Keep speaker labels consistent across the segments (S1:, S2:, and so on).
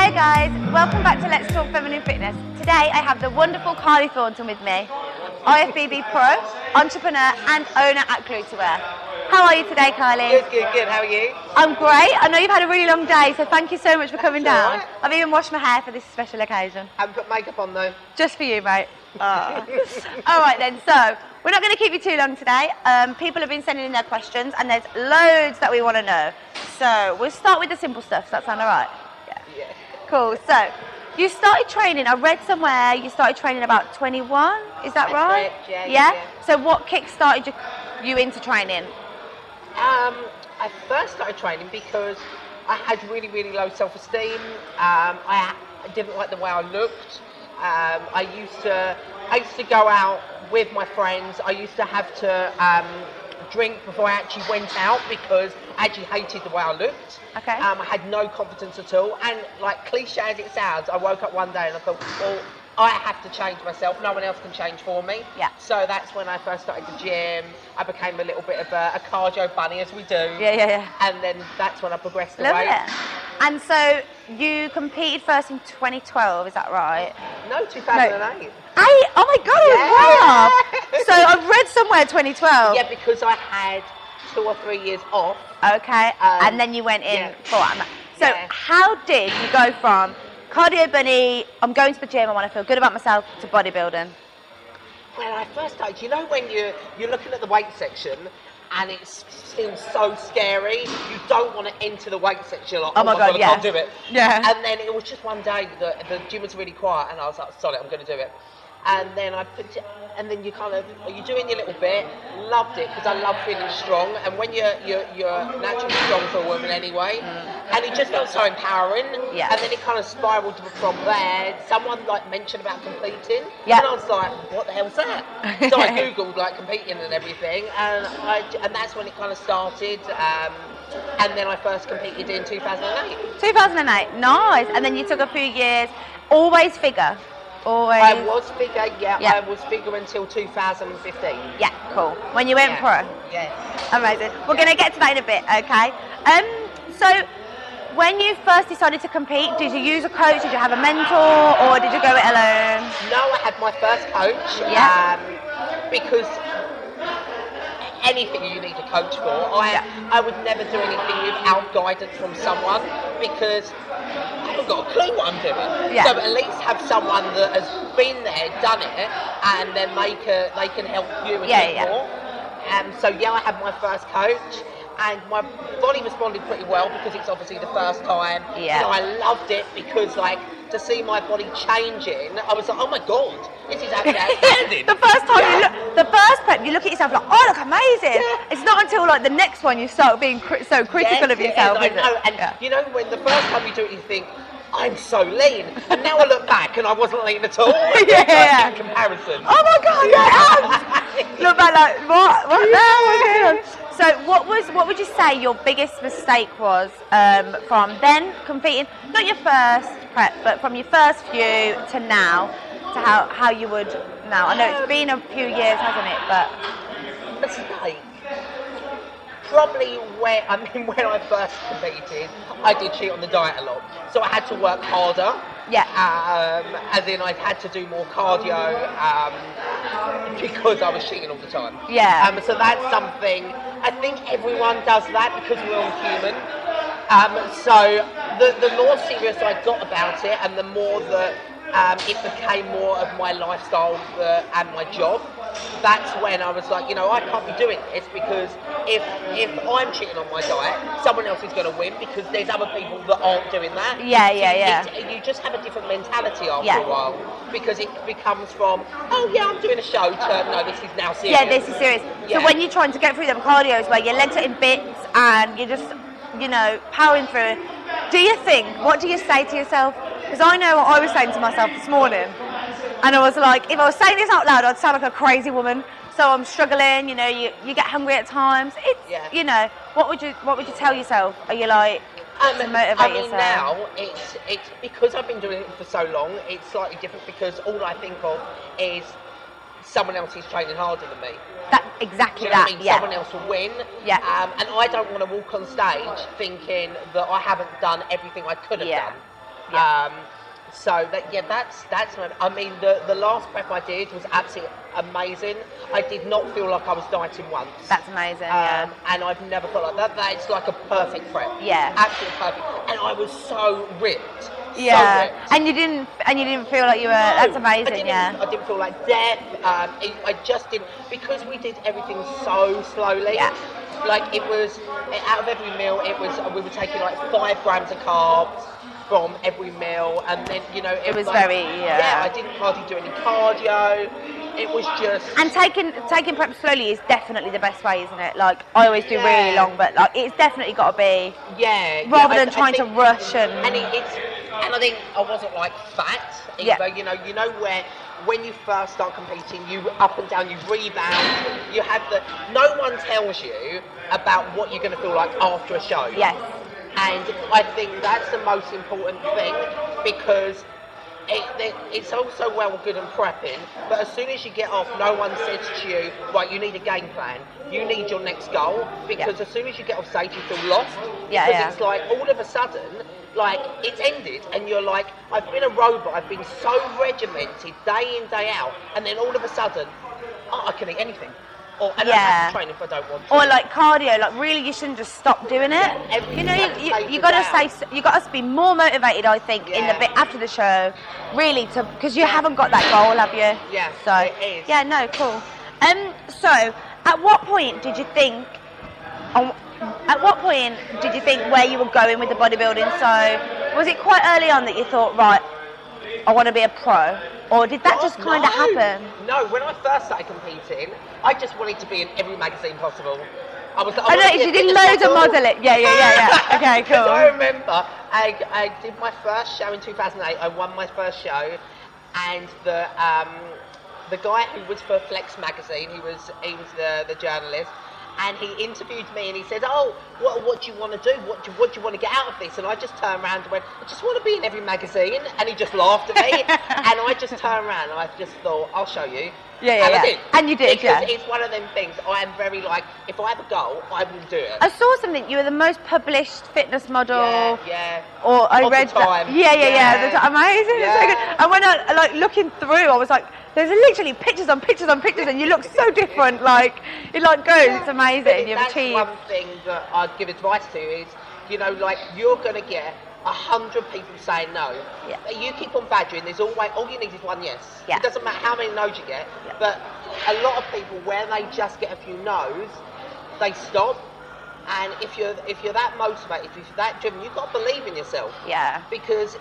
S1: Hello guys, welcome back to Let's Talk Feminine Fitness. Today I have the wonderful Kylie Thornton with me, IFBB pro, entrepreneur and owner at Glue to Wear. How are you today, Kylie?
S2: Good. How are you?
S1: I'm great. I know you've had a really long day, so thank you so much for coming down.
S2: Right.
S1: I've even washed my hair for this special occasion.
S2: Haven't put makeup on though.
S1: Just for you, mate. All right then, so we're not going to keep you too long today. People have been sending in their questions and there's loads that we want to know. So we'll start with the simple stuff. Does that sound all right?
S2: Yeah.
S1: Cool. So you started training, I read somewhere you started training about 21, is that right?
S2: Correct, yeah.
S1: So what kick-started you into training?
S2: I first started training because I had really low self-esteem. I didn't like the way I looked. I used to go out with my friends. I used to have to drink before I actually went out because I actually hated the way I looked.
S1: Okay.
S2: I had no confidence at all. And like cliche as it sounds, I woke up one day and I thought, well, I have to change myself. No one else can change for me.
S1: Yeah.
S2: So that's when I first started the gym. I became a little bit of a cardio bunny, as we do.
S1: Yeah.
S2: And then that's when I progressed
S1: Love
S2: away.
S1: it. And so you competed first in 2012, is that right?
S2: No, 2008.
S1: Oh my God, I was way off. So I've read somewhere 2012.
S2: Yeah, because I had 2 or 3 years off.
S1: Okay, and then you went in for that. So how did you go from cardio bunny, I'm going to the gym, I want to feel good about myself, to bodybuilding?
S2: When I first started, you know when you're looking at the weight section and it feels so scary, you don't want to enter the weight section like, oh my God, I can't do it.
S1: Yeah.
S2: And then it was just one day that the gym was really quiet and I was like, sorry, I'm going to do it. And then I put it, and then you're doing your little bit, loved it because I love feeling strong. And when you're naturally strong for a woman anyway, and it just felt so empowering.
S1: Yeah.
S2: And then it kind of spiraled from there. Someone like mentioned about competing,
S1: yeah.
S2: And I was like, what the hell's that? So I googled like competing and everything, and that's when it kind of started. And then I first competed in 2008.
S1: 2008, nice. And then you took a few years, always figure. Always.
S2: I was figure, I was figure until 2015.
S1: Yeah, cool. When you went pro?
S2: Yeah.
S1: Amazing. We're going to get to that in a bit, okay? So, when you first decided to compete, did you use a coach, did you have a mentor, or did you go it alone?
S2: No, I had my first coach.
S1: Yeah.
S2: Because anything you need a coach for, I would never do anything without guidance from someone because I haven't got a clue what I'm doing.
S1: Yeah.
S2: So at least have someone that has been there, done it, and then they can help you a bit more. So I had my first coach, and my body responded pretty well because it's obviously the first time.
S1: Yeah.
S2: So I loved it because like to see my body changing, I was like, oh my God, this is actually outstanding.
S1: The first time the first prep, you look at yourself like, oh, look amazing. Yeah. It's not until like the next one you start being so critical of yourself.
S2: I know. And you know, when the first time you do it, you think, I'm so lean. And now I look back and I wasn't lean at all. In comparison.
S1: Oh my God, yeah. Look back like, what the hell was going on? So what would you say your biggest mistake was from then competing, not your first prep, but from your first few to now, to how you would now? I know it's been a few years, hasn't it? But
S2: mistake. Probably when I first competed, I did cheat on the diet a lot. So I had to work harder.
S1: Yeah.
S2: As in I had to do more cardio because I was cheating all the time.
S1: Yeah.
S2: So that's something, I think everyone does that because we're all human. So the more serious I got about it and the more that it became more of my lifestyle and my job, that's when I was like, I can't be doing this because if I'm cheating on my diet, someone else is going to win because there's other people that aren't doing that. You just have a different mentality after a while because it becomes from, I'm doing a show to, no, this is now serious.
S1: Yeah, this is serious. So when you're trying to get through them cardios where your legs are in bits and you're just, powering through, what do you say to yourself? Because I know what I was saying to myself this morning, and I was like, if I was saying this out loud, I'd sound like a crazy woman. So I'm struggling. You get hungry at times. It's what would you tell yourself? Are you like to motivate yourself?
S2: Now it's because I've been doing it for so long. It's slightly different because all I think of is someone else is training harder than me.
S1: Exactly
S2: that.
S1: I mean? Yeah.
S2: Someone else will win.
S1: Yeah.
S2: And I don't want to walk on stage thinking that I haven't done everything I could have done.
S1: Yeah.
S2: So that's I mean the last prep I did was absolutely amazing. I did not feel like I was dieting once.
S1: That's amazing. Yeah.
S2: And I've never felt like that. That's like a perfect prep.
S1: Yeah.
S2: Absolutely perfect. And I was so ripped.
S1: Yeah.
S2: So ripped.
S1: And you didn't feel like you were.
S2: No,
S1: That's amazing.
S2: I didn't feel like death. I just didn't, because we did everything so slowly.
S1: Yeah.
S2: Like it was, out of every meal, we were taking like 5 grams of carbs from every meal, and then
S1: It was
S2: like,
S1: very
S2: I didn't hardly do any cardio. It was just,
S1: And taking prep slowly is definitely the best way, isn't it? Like I always do really long, but like it's definitely got to be rather than trying to rush and
S2: I think I wasn't like fat either. You know where when you first start competing, you up and down, you rebound, you have no one tells you about what you're going to feel like after a show.
S1: Yes.
S2: And I think that's the most important thing, because it's also well good and prepping, but as soon as you get off, no one says to you, right, you need a game plan, you need your next goal, because as soon as you get off stage, you feel lost. It's like all of a sudden, like it's ended, and you're like, I've been a robot, I've been so regimented day in, day out, and then all of a sudden, I can eat anything. I don't have to train if I don't want to.
S1: Or like cardio, like really you shouldn't just stop doing it. You gotta be more motivated, I think, in the bit after the show, really, because you haven't got that goal, have you?
S2: Yeah.
S1: So
S2: it is.
S1: yeah, no, cool. So at what point did you think? Where you were going with the bodybuilding? So was it quite early on that you thought, right, I want to be a pro? Or did that just kind of happen?
S2: No, when I first started competing, I just wanted to be in every magazine possible. I
S1: know, you did loads of modelling. Yeah. Okay, cool.
S2: I remember I did my first show in 2008. I won my first show, and the guy who was for Flex magazine, he was the journalist, and he interviewed me and he said, oh, what do you want to do? What do you want to get out of this? And I just turned around and went, I just want to be in every magazine. And he just laughed at me. And I just turned around and I just thought, I'll show you. I did.
S1: And you did,
S2: because it's one of them things. I am very like, if I have a goal, I will do it.
S1: I saw something. You were the most published fitness model.
S2: Yeah.
S1: Or I read
S2: that.
S1: Amazing.
S2: Yeah.
S1: It's so good. And when I like looking through, I was like, there's literally pictures on pictures on pictures, and you look so different. Like it like goes. It's amazing. You've achieved.
S2: One thing that I'd give advice to is, like you're gonna get 100 people saying no.
S1: Yeah.
S2: You keep on badgering. There's always, all you need is one yes.
S1: Yeah.
S2: It doesn't matter how many no's you get, but a lot of people, where they just get a few no's, they stop. And if you're that motivated, if you're that driven, you've got to believe in yourself.
S1: Yeah.
S2: Because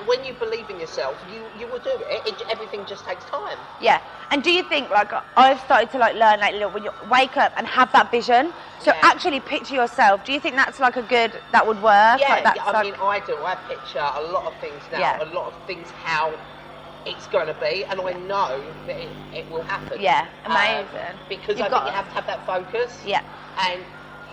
S2: when you believe in yourself, you will do it. Everything just takes time.
S1: Yeah. And do you think, like, I've started to like learn, like, when you wake up and have that vision, so actually picture yourself. Do you think that's like that would work?
S2: Yeah.
S1: Like,
S2: I mean, I do. I picture a lot of things now. A lot of things how it's going to be, and I know that it will happen.
S1: Yeah. Amazing.
S2: Because I think you have to have that focus.
S1: Yeah.
S2: And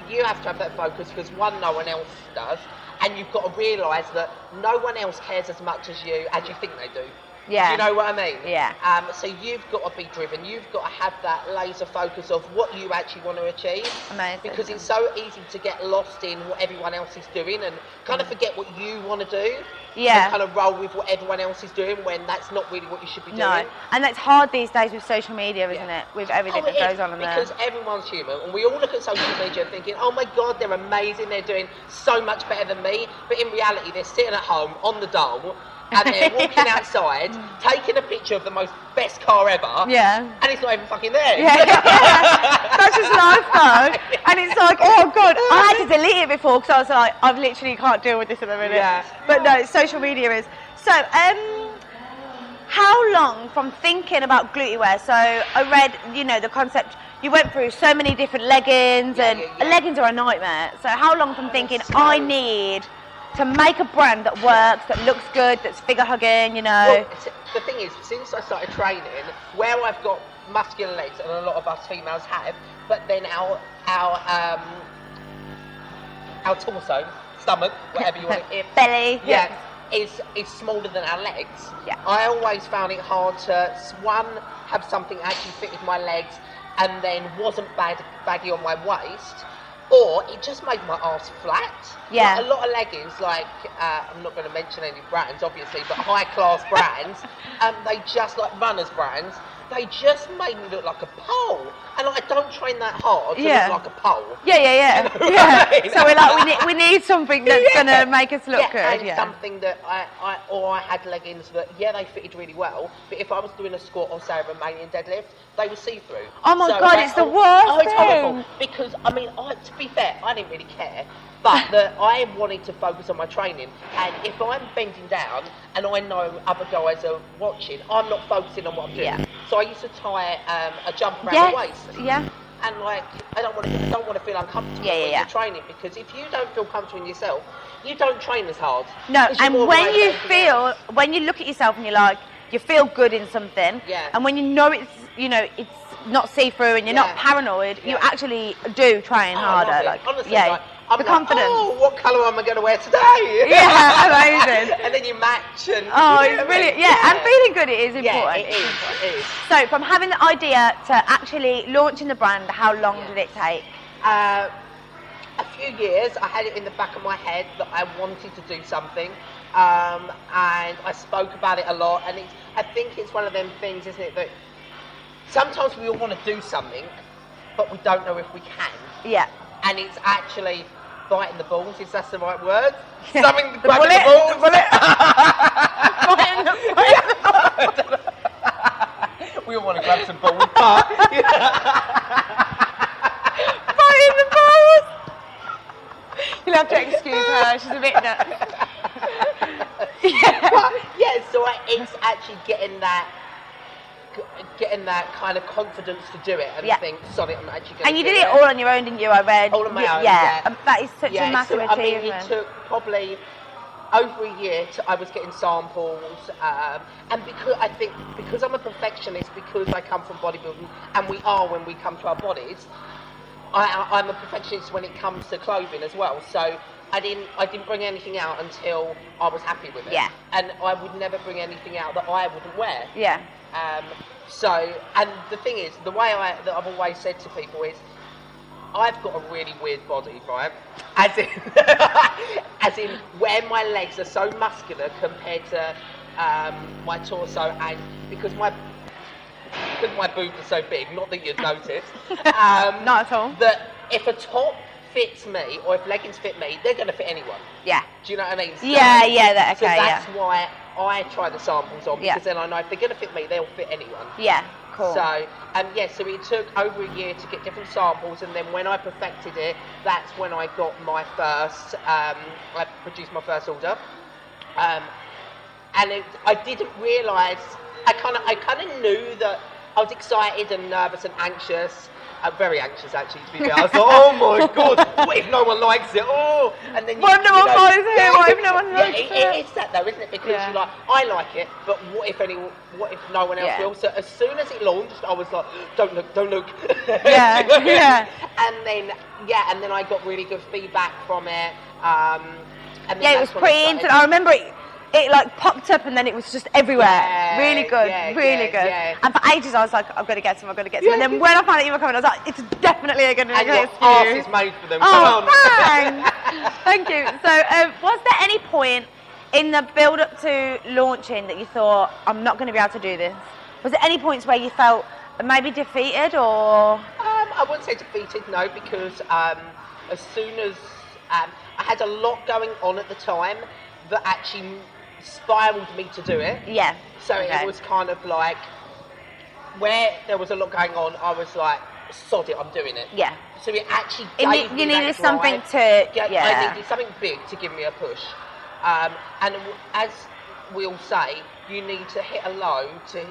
S2: you have to have that focus because no one else does, and you've got to realise that no one else cares as much as you think they do.
S1: Yeah.
S2: Do you know what I mean?
S1: Yeah.
S2: So you've got to be driven. You've got to have that laser focus of what you actually want to achieve.
S1: Amazing.
S2: Because it's so easy to get lost in what everyone else is doing and kind of forget what you want to do.
S1: Yeah.
S2: And kind of roll with what everyone else is doing when that's not really what you should be doing.
S1: No. And that's hard these days with social media, isn't it? With everything that goes on there.
S2: Because everyone's human, and we all look at social media thinking, oh my God, they're amazing, they're doing so much better than me. But in reality, they're sitting at home on the dole, and they're walking outside, taking a picture of the best car ever.
S1: Yeah.
S2: And it's not even fucking there.
S1: Yeah. That's just life though. And it's like, oh God, I had to delete it before because I was like, I literally can't deal with this in a minute.
S2: Yeah.
S1: But no, social media is. So, how long from thinking about glute wear? So I read, the concept, you went through so many different leggings, and leggings are a nightmare. So how long from thinking, I need to make a brand that works, that looks good, that's figure hugging,
S2: Well, the thing is, since I started training, where I've got muscular legs, and a lot of us females have, but then our torso, stomach, whatever you want to
S1: belly,
S2: is smaller than our legs.
S1: Yeah.
S2: I always found it hard to, one, have something actually fit with my legs, and then wasn't baggy on my waist. or it just made my arse flat.
S1: Yeah.
S2: Like a lot of leggings, like I'm not going to mention any brands, obviously, but high class brands, they just like runners brands. They just made me look like a pole, and I don't train that hard to look like a pole.
S1: Yeah.
S2: You know
S1: Yeah.
S2: I mean?
S1: So we're like, we need something that's gonna make us look good.
S2: And something that I had leggings that they fitted really well, but if I was doing a squat or say a Romanian deadlift, they were see through.
S1: Oh my God, it's the worst
S2: Oh, it's
S1: thing.
S2: horrible. Because I mean, to be fair, I didn't really care. But I wanted to focus on my training, and if I'm bending down and I know other guys are watching, I'm not focusing on what I'm doing.
S1: Yeah.
S2: So I used to tie a jump around the waist.
S1: Yeah.
S2: And like, I don't want to feel uncomfortable when you're training, because if you don't feel comfortable in yourself, you don't train as hard.
S1: No, and when you look at yourself and you're like, you feel good in something, and when you know it's not see-through and you're not paranoid, you actually do train harder. Like,
S2: honestly,
S1: the confidence.
S2: Oh, what colour am I going to wear today?
S1: Yeah, amazing.
S2: And then you match and.
S1: Oh, it's brilliant. Yeah, and feeling good, it is important.
S2: Yeah, it is.
S1: So, from having the idea to actually launching the brand, how long did it take?
S2: A few years. I had it in the back of my head that I wanted to do something, and I spoke about it a lot. And I think it's one of them things, isn't it, that sometimes we all want to do something, but we don't know if we can.
S1: Yeah.
S2: And it's actually biting the balls, if that's the right word.
S1: Yeah.
S2: Something grabbing the balls.
S1: Biting the balls.
S2: We all want to grab some balls, but
S1: biting the balls. You'll have to excuse her. She's a bit nuts.
S2: So it's actually getting that kind of confidence to do it and think, sorry, I'm actually going to do it.
S1: And you did it all on your own, didn't you? I read.
S2: All on my own,
S1: That is such a massive achievement.
S2: I mean, it took probably over a year I was getting samples, and because I'm a perfectionist, because I come from bodybuilding, and we are when we come to our bodies, I'm a perfectionist when it comes to clothing as well. So I didn't bring anything out until I was happy with it.
S1: Yeah.
S2: And I would never bring anything out that I wouldn't wear.
S1: Yeah.
S2: So, and the thing is, the way that I've always said to people is, I've got a really weird body, right? As in where my legs are so muscular compared to my torso, and because my boobs are so big, not that you'd notice.
S1: Not at all.
S2: That if a top fits me, or if leggings fit me, they're going to fit anyone.
S1: Yeah.
S2: Do you know what I mean? So,
S1: so
S2: that's why I try the samples on, because then I know if they're going to fit me, they'll fit anyone.
S1: Yeah, cool.
S2: So, so it took over a year to get different samples, and then when I perfected it, that's when I got my first, I produced my first order. And I didn't realise, I kind of knew that I was excited and nervous and anxious. I'm very anxious, actually, to be fair. I was like, oh my God, what if no one likes it? Oh, and then
S1: what if no one likes it? What if no one likes it?
S2: It's that though, isn't it? Because you're like, I like it, but what if no one else will? So as soon as it launched, I was like, don't look.
S1: Yeah.
S2: And then I got really good feedback from it. And then
S1: it was pretty instant. I remember it like popped up and then it was just everywhere. Really good, really good. Yeah. And for ages I was like, I've got to get some. And then when I found out you were coming, I was like, it's definitely a good excuse.
S2: And your arse is made for them. Come on.
S1: Thanks. Thank you. So was there any point in the build up to launching that you thought, I'm not going to be able to do this? Was there any points where you felt maybe defeated or?
S2: I wouldn't say defeated, no, because as soon as I had a lot going on at the time that actually spiraled me to do it.
S1: Yeah.
S2: So it was kind of like, where there was a lot going on, I was like, sod it, I'm doing it.
S1: Yeah.
S2: So it actually gave me
S1: you needed
S2: that
S1: something
S2: drive.
S1: to,
S2: I needed something big to give me a push. And as we all say, you need to hit a low to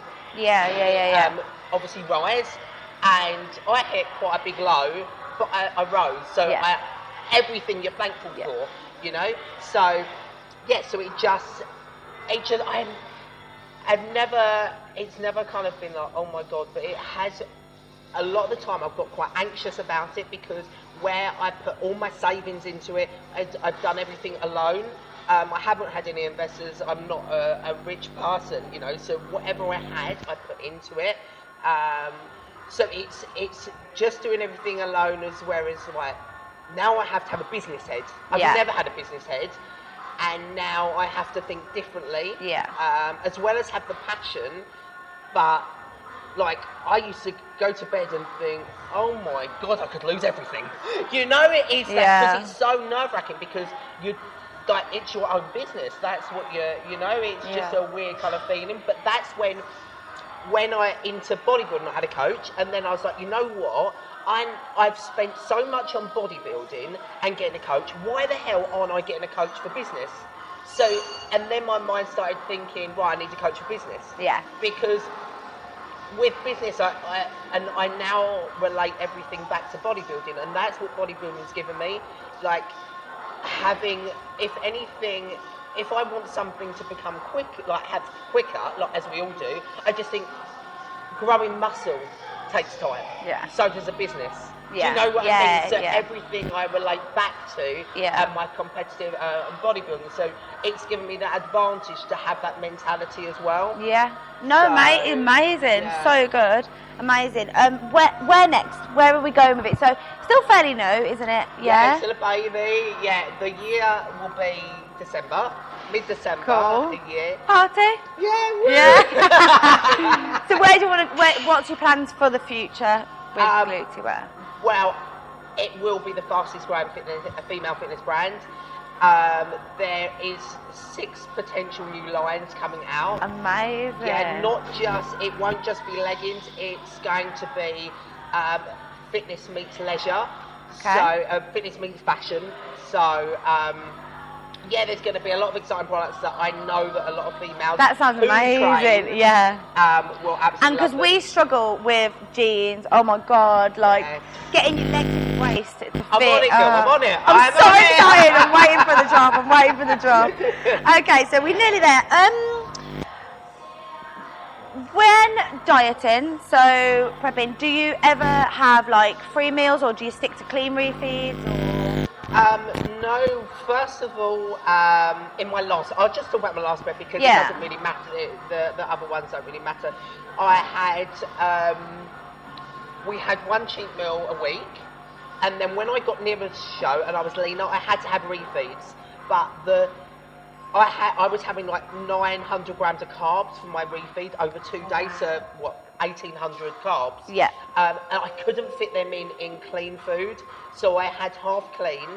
S2: obviously rise. And I hit quite a big low, but I rose. So everything you're thankful for, you know. So so it's never kind of been like, oh my God, but it has. A lot of the time I've got quite anxious about it, because where I put all my savings into it, I've done everything alone. I haven't had any investors. I'm not a rich person, you know, so whatever I had, I put into it. So it's just doing everything alone, as whereas like now I have to have a business head. I've never had a business head, and now I have to think differently. As well as have the passion, but like I used to go to bed and think, oh my God, I could lose everything. You know, it is that because it's so nerve-wracking because like it's your own business. That's what you know. It's just a weird kind of feeling. But that's when I into bodybuilding, I had a coach, and then I was like, you know what? I've spent so much on bodybuilding and getting a coach. Why the hell aren't I getting a coach for business? So, and then my mind started thinking, right, I need a coach for business. Because with business, I now relate everything back to bodybuilding, and that's what bodybuilding's given me. Like having, if anything, if I want something to become quick, like have quicker, like as we all do, I just think growing muscle takes time. So does a business. Do you know what I mean? So everything I relate back to my competitive bodybuilding. So it's given me that advantage to have that mentality as well.
S1: No, so, mate, amazing. So good. Amazing. Where next? Where are we going with it? So still fairly new, isn't it?
S2: Still a baby. The year will be December. Mid-December,
S1: cool.
S2: a year.
S1: Party? So where do you want to, what's your plans for the future with Glutey Wear?
S2: Well, it will be the fastest growing female fitness brand. There is 6 potential new lines coming out.
S1: Amazing.
S2: Not just, it won't just be leggings, it's going to be fitness meets leisure. So fitness meets fashion. So there's going to be a lot of exciting products that I know that a lot of females.
S1: That sounds amazing.
S2: Will absolutely.
S1: And because we struggle with jeans, oh my God, like getting your legs and waist to fit.
S2: I'm on it, girl. I'm on it.
S1: I'm so excited. I'm waiting for the drop. I'm waiting for the drop. Okay, so we're nearly there. When dieting, so prepping, do you ever have like free meals or do you stick to clean refeeds?
S2: No, first of all, in my last, I'll just talk about my last prep because it doesn't really matter, the other ones don't really matter. I had, we had 1 cheat meal a week, and then when I got near the show and I was leaner, I had to have refeeds, but I was having like 900 grams of carbs for my refeed over 2 days, so 1,800 carbs. And I couldn't fit them in clean food, so I had half clean,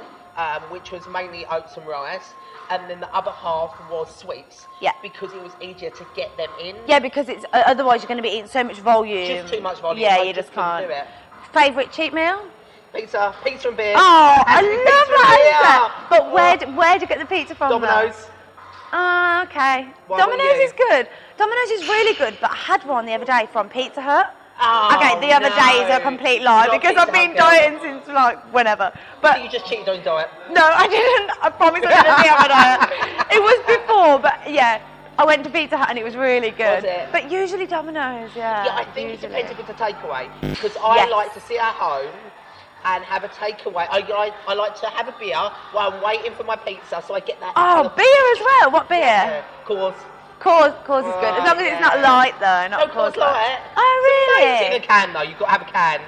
S2: which was mainly oats and rice, and then the other half was sweets. Because it was easier to get them in.
S1: Because it's otherwise you're going to be eating so much volume.
S2: Just too much volume.
S1: You just can't do it. Favourite cheat meal?
S2: Pizza and beer.
S1: Oh, I love that. But where do you get the pizza from?
S2: Domino's.
S1: Oh, okay. Domino's is good. Domino's is really good, but I had one the other day from Pizza Hut. Okay, the other day is a complete lie because I've been dieting since like whenever. But
S2: you just cheated on diet.
S1: No, I didn't. I promise I didn't be on a diet. It was before, but I went to Pizza Hut and it was really good. Was it? But usually Domino's,
S2: I think it depends if it's a takeaway because I like to sit at home and have a takeaway. I like to have a beer while I'm waiting for my pizza, so I get that.
S1: Oh, beer as well. What beer?
S2: Coors.
S1: Coors is good, as long as it's not light though. Not
S2: Coors Light.
S1: Oh really?
S2: It's in a can though. You've got to have a can.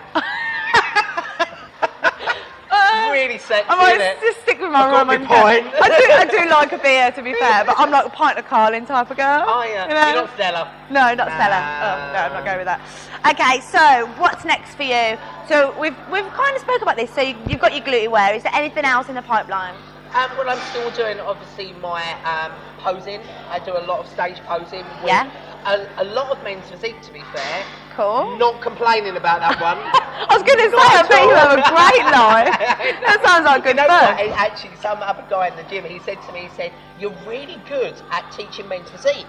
S2: Really sexy,
S1: I might just stick with my rum and
S2: point.
S1: I do like a beer, to be fair, but I'm like a pint of Carling type of girl.
S2: Oh yeah. You know? You're not Stella.
S1: No, not Stella. Oh, no, I'm not going with that. Okay, so what's next for you? So we've kind of spoke about this. So you've got your Glutey Wear. Is there anything else in the pipeline?
S2: Well, I'm still doing obviously my posing. I do a lot of stage posing with a lot of men's physique, to be fair.
S1: Cool.
S2: Not complaining about that one.
S1: I was going to say, I bet you have a great life. That sounds like good fun.
S2: Actually, some other guy in the gym, he said to me, you're really good at teaching men's physique.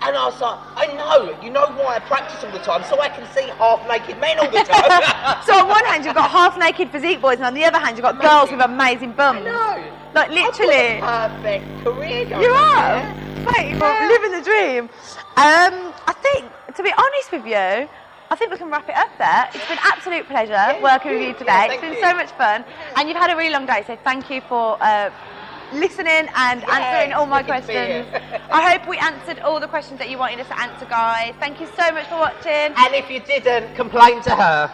S2: And I was like, I know, you know why I practice all the time, so I can see half-naked men all the time.
S1: So on one hand, you've got half-naked physique boys, and on the other hand, you've got girls with amazing bums.
S2: I know.
S1: Like, literally.
S2: I've got a perfect career going.
S1: You are? Mate, you're living the dream. I think, to be honest with you, I think we can wrap it up there. It's been an absolute pleasure working with you today. It's been so much fun. And you've had a really long day, so thank you for listening and answering all my questions. I hope we answered all the questions that you wanted us to answer, guys. Thank you so much for watching.
S2: And if you didn't, complain to her.